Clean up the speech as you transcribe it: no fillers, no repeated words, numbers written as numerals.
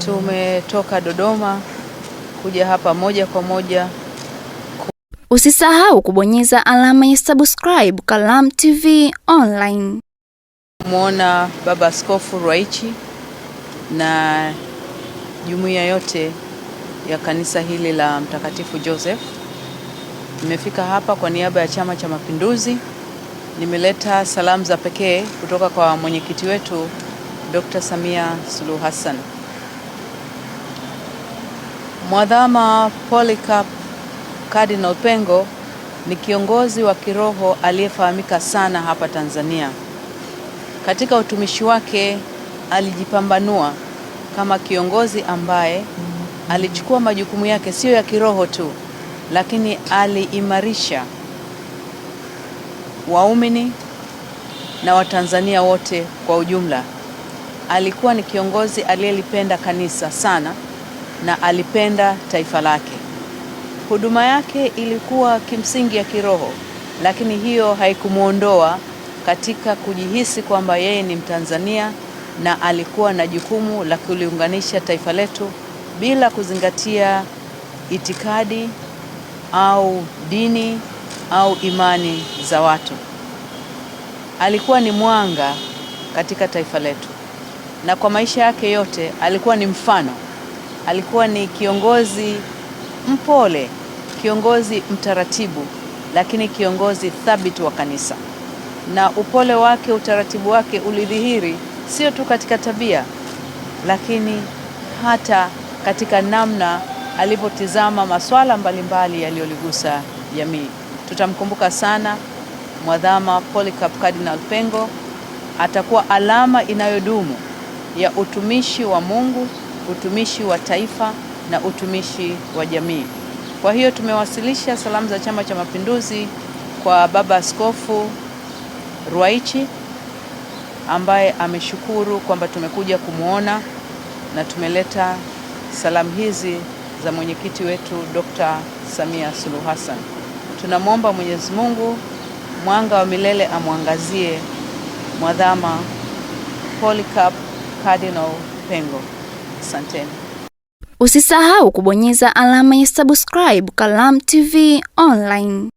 Tumetoka Dodoma kuja hapa moja kwa moja. Usisahau kubonyeza alama ya subscribe Kalamu TV Online. Muona Baba Askofu Ruwaichi na jumuiya yote ya kanisa hili la Mtakatifu Joseph. Nimefika hapa kwa niaba ya Chama cha Mapinduzi. Nimeleta salamu za pekee kutoka kwa mwenyekiti wetu Dr. Samia Suluhu Hassan. Mwadhama Polycarp Cardinal Pengo ni kiongozi wa kiroho aliyefahamika sana hapa Tanzania. Katika utumishi wake alijipambanua kama kiongozi ambaye alichukua majukumu yake sio ya kiroho tu, lakini aliimarisha waumini na Watanzania wote kwa ujumla. Alikuwa ni kiongozi aliyelipenda kanisa sana na alipenda taifa lake. Huduma yake ilikuwa kimsingi ya kiroho, lakini hiyo haikumuondoa katika kujihisi kwamba yeye ni Mtanzania na alikuwa na jukumu la kuliunganisha taifa letu bila kuzingatia itikadi au dini au imani za watu. Alikuwa ni mwanga katika taifa letu, na kwa maisha yake yote alikuwa ni mfano. Alikuwa ni kiongozi mpole, kiongozi mtaratibu, lakini kiongozi thabiti wa kanisa. Na upole wake, utaratibu wake ulidhihiri sio tu katika tabia, lakini hata katika namna alivyotizama masuala mbalimbali yaliyoligusa jamii. Tutamkumbuka sana Mwadhama Polycarp Cardinal Pengo. Atakuwa alama inayodumu ya utumishi wa Mungu, utumishi wa taifa na utumishi wa jamii. Kwa hiyo tumewasilisha salamu za Chama cha Mapinduzi kwa Baba Askofu Ruwaichi ambaye ameshukuru kwamba tumekuja kumuona, na tumeleta salamu hizi za mwenyekiti wetu Dr. Samia Suluhu Hassan. Tunamwomba Mwenyezi Mungu mwanga wa milele amwangazie Mwadhama Polycarp Cardinal Pengo. Asanteni. Usisahau kubonyeza alama ya subscribe Kalamu TV Online.